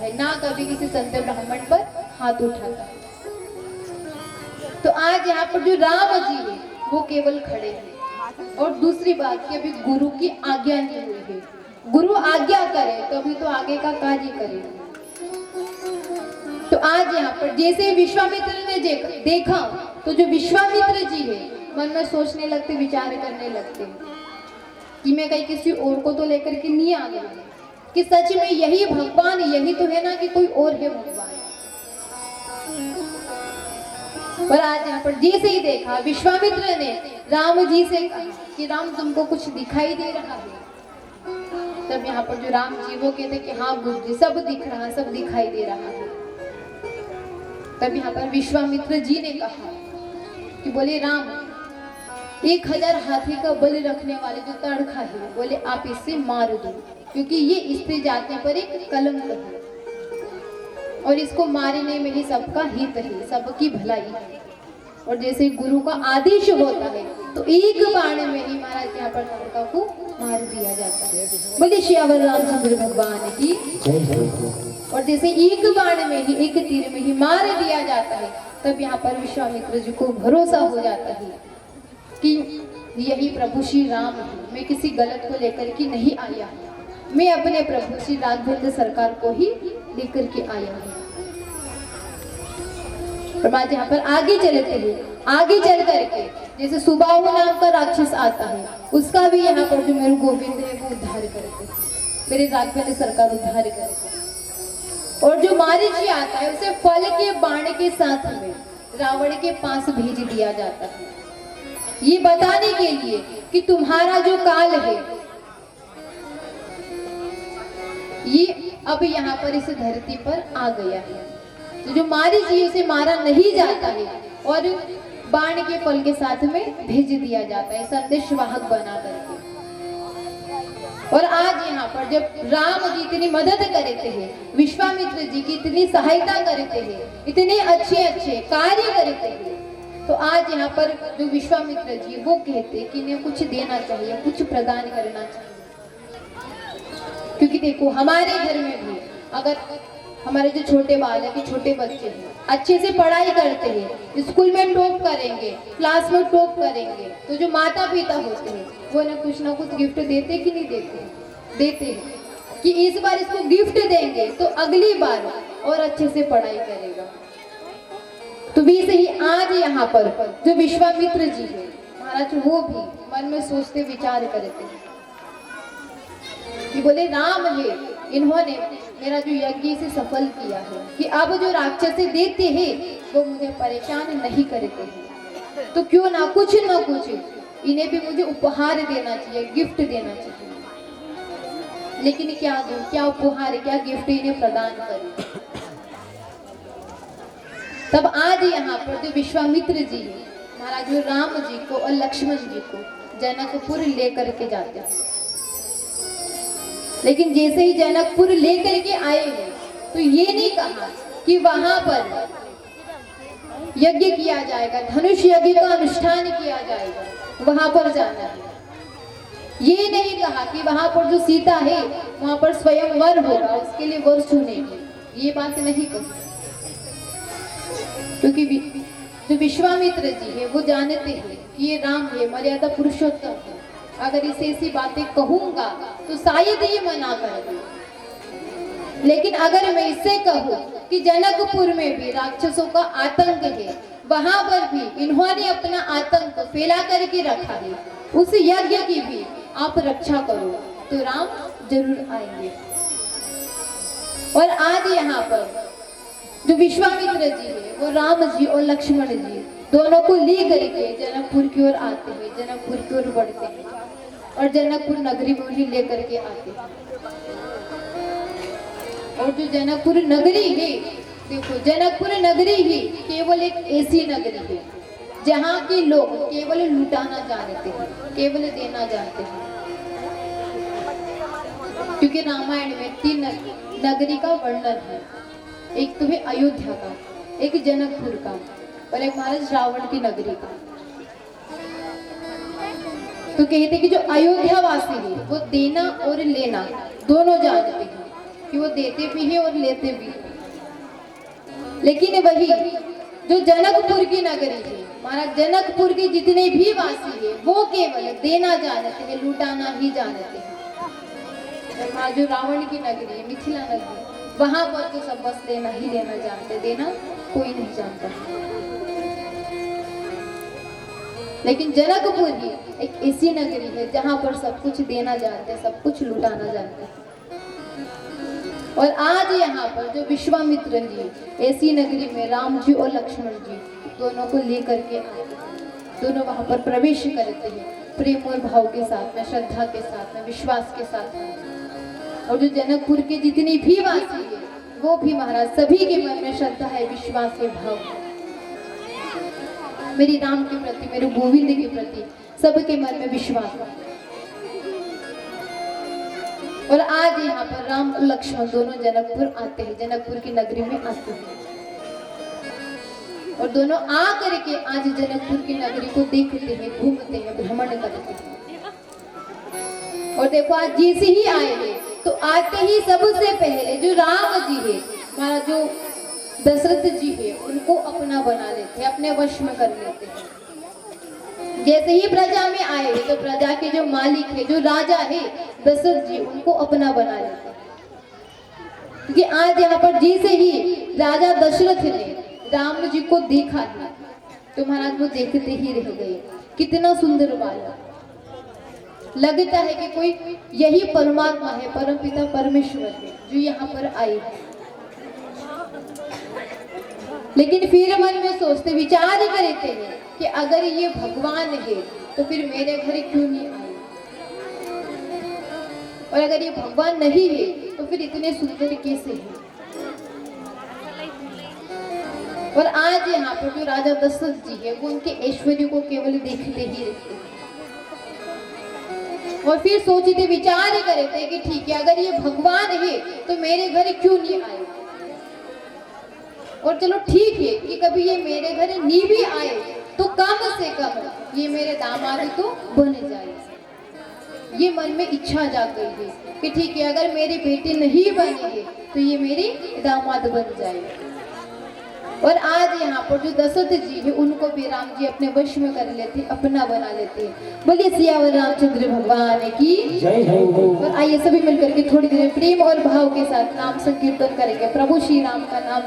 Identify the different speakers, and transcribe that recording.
Speaker 1: है, ना कभी किसी संत ब्राह्मण पर हाथ उठाता है। तो आज यहाँ पर जो राम जी है वो केवल खड़े हैं। और दूसरी बात कि अभी गुरु की आज्ञा नहीं हुई है, गुरु आज्ञा करे तो अभी तो आगे का कार्य करे। तो आज यहाँ पर जैसे विश्वामित्र ने देखा तो जो विश्वामित्र जी है मन में सोचने लगते, विचार करने लगते कि मैं कहीं किसी और को तो लेकर के नहीं आ गई, कि सच में यही भगवान, यही तो है ना कि कोई और है भगवान। पर आज यहाँ पर जैसे ही देखा विश्वामित्र ने राम जी से कहा कि राम तुमको कुछ दिखाई दे रहा है, तब यहाँ पर जो राम जी वो कहते कि हाँ गुरु जी सब दिख रहा, सब दिखाई दे रहा है। तब यहाँ पर विश्वामित्र जी ने कहा कि बोले राम 1000 हाथी का बल रखने वाले जो तड़खा है, बोले आप इससे मार दो, क्योंकि ये स्त्री जाति पर एक कलंक है और इसको मारने में ही सबका हित है, सबकी भलाई है। और जैसे गुरु का आदेश होता है तो एक बाण में ही महाराज यहाँ पर तड़का को मार दिया जाता है। बोले श्यावर रामचंद्र भगवान की। और जैसे एक बाण में ही, एक तीर में ही मार दिया जाता है, तब यहाँ पर विश्वामित्र जी को भरोसा हो जाता है कि यही प्रभु श्री राम है, मैं किसी गलत को लेकर के नहीं आया, मैं अपने प्रभु श्री राघवेंद्र सरकार को ही लेकर के आया हूँ। आज यहाँ पर आगे चलते हैं, आगे चल करके जैसे सुबाहु नाम का राक्षस आता है, उसका भी यहाँ पर जो मेरे गोविंद है वो उद्धार करते हैं, मेरे राघवेंद्र सरकार उद्धार करते हैं। और जो मारीची आता है उसे फल के बाण के साथ में रावण के पास भेज दिया जाता है, ये बताने के लिए कि तुम्हारा जो काल है ये अब यहाँ पर इस धरती पर आ गया है। तो जो मारीची उसे मारा नहीं जाता है और बाण के फल के साथ में भेज दिया जाता है, संदेश वाहक बना करके। और आज यहाँ पर जब राम जी इतनी मदद करते हैं, विश्वामित्र जी की इतनी सहायता करते हैं, इतने अच्छे अच्छे कार्य करते हैं, तो आज यहाँ पर जो विश्वामित्र जी वो कहते हैं कि इन्हें कुछ देना चाहिए, कुछ प्रदान करना चाहिए। क्योंकि देखो हमारे घर में भी अगर हमारे जो छोटे बालक है, छोटे बच्चे हैं, अच्छे से पढ़ाई करते हैं, स्कूल में टॉप करेंगे, क्लास में टॉप करेंगे, तो जो माता पिता होते हैं वो ना कुछ गिफ्ट देते कि नहीं देते? देते हैं कि इस बार इसको गिफ्ट देंगे तो अगली बार और अच्छे से पढ़ाई करेगा। तो वैसे ही आज यहाँ पर जो विश्वामित्र जी है महाराज, वो भी मन में सोचते विचार करते हैं कि बोले राम है, इन्होंने मेरा जो यज्ञ से सफल किया है कि अब जो राक्षस देते हैं वो मुझे परेशान नहीं करते हैं, तो क्यों ना कुछ इन्हें भी मुझे उपहार देना चाहिए, गिफ्ट देना चाहिए। लेकिन क्या दूं, क्या उपहार, क्या गिफ्ट इन्हें प्रदान करूं? तब आज यहाँ पर जो विश्वामित्र जी महाराज जो राम जी को और लक्ष्मण जी को जनकपुर लेकर के जाते हैं। लेकिन जैसे ही जनकपुर लेकर के आए हैं तो ये नहीं कहा कि वहां पर यज्ञ किया जाएगा, धनुष यज्ञ का अनुष्ठान किया जाएगा, वहां पर जाना है। ये नहीं कहा कि वहां पर जो सीता है वहां पर स्वयंवर होगा, उसके लिए वर चुनेंगे, ये बात नहीं कही। क्योंकि जो विश्वामित्र जी है वो जानते हैं कि ये राम है, मर्यादा पुरुषोत्तम है, अगर इसे ऐसी बातें कहूंगा तो शायद ये मना कर दे। लेकिन अगर मैं इससे कहूं कि जनकपुर में भी राक्षसों का आतंक है, वहां पर भी इन्होंने अपना आतंक फैला करके रखा है, उस यज्ञ की भी आप रक्षा करो, तो राम जरूर आएंगे। और आज यहाँ पर जो विश्वामित्र जी है वो राम जी और लक्ष्मण जी दोनों को ले करके जनकपुर की ओर आते हैं, जनकपुर की ओर बढ़ते हैं और जनकपुर नगरी में उन्हें लेकर के आते हैं। और जो जनकपुर नगरी है, देखो जनकपुर नगरी ही केवल एक ऐसी नगरी है जहाँ के लोग केवल लुटाना जानते हैं, केवल देना जानते हैं। क्योंकि रामायण में 3 नगरी का वर्णन है, एक तो है अयोध्या का, एक जनकपुर का और एक महाराज रावण की नगरी का। तो कहते कि जो अयोध्या वासी है वो देना और लेना दोनों जानते हैं, कि वो देते भी है और लेते भी है। लेकिन वही जो जनकपुर की नगरी है, महाराज जनकपुर के जितने भी वासी है वो केवल देना जानते हैं, लुटाना ही जानते हैं। और जो रावण की नगरी है, मिथिला नगरी, वहां पर तो सब बस लेना ही लेना जानते, देना कोई नहीं जानता। लेकिन जनकपुर ही एक ऐसी नगरी है जहां पर सब कुछ देना जानते हैं, सब कुछ लुटाना जानते हैं। और आज यहाँ पर जो विश्वामित्र जी ऐसी नगरी में राम जी और लक्ष्मण जी दोनों को लेकर के आए, दोनों वहां पर प्रवेश करते हैं प्रेम और भाव के साथ में, श्रद्धा के साथ में, विश्वास के साथ में। और जो जनकपुर के जितने भी वासी है वो भी महाराज सभी के मन में श्रद्धा है, विश्वास है, भाव है मेरी राम के प्रति, मेरे गोविंद के प्रति, सबके मन में विश्वास है। और आज यहाँ पर राम और लक्ष्मण दोनों जनकपुर आते हैं, जनकपुर की नगरी में आते हैं। और दोनों आ करके आज जनकपुर की नगरी को देखते हैं, घूमते हैं, भ्रमण करते हैं। और देखो आज जैसे ही आए हैं तो आते ही सबसे पहले जो राम जी है, हमारा जो दशरथ जी है, उनको अपना बना लेते हैं, अपने वश में कर लेते हैं। जैसे ही प्रजा में आए तो प्रजा के जो मालिक है, जो राजा है दशरथ जी, उनको अपना बना लेते हैं। क्योंकि आज यहाँ पर जैसे ही राजा दशरथ ने राम जी को देखा है तो महाराज वो देखते ही रह गए। कितना सुंदर बालक, लगता है कि कोई यही परमात्मा है, परमपिता परमेश्वर है जो यहाँ पर आए हैं। लेकिन फिर मन में सोचते, विचार करते हैं कि अगर ये भगवान है तो फिर मेरे घर क्यों नहीं आए, और अगर ये भगवान नहीं है तो फिर इतने सुंदर कैसे है। और आज यहाँ पर जो राजा दशरथ जी है वो उनके ऐश्वर्य को केवल देखते ही रहते हैं। और फिर सोचते, विचार करते कि ठीक है अगर ये भगवान है तो मेरे घर क्यों नहीं आए, और चलो ठीक है कि कभी ये मेरे घर नहीं भी आए तो कम से कम ये मेरे दामाद तो बन जाए। ये मन में इच्छा जाग गई है कि ठीक है अगर मेरे बेटे नहीं बने तो ये मेरे दामाद बन जाए। और आज यहाँ पर जो दशरथ जी है उनको भी राम जी अपने वश में कर लेते, अपना बना लेते हैं। बोलिए सियावर रामचंद्र भगवान की जय हो। और आइए सभी मिलकर के थोड़ी देर प्रेम और भाव के साथ नाम संकीर्तन करेंगे, प्रभु श्री राम का नाम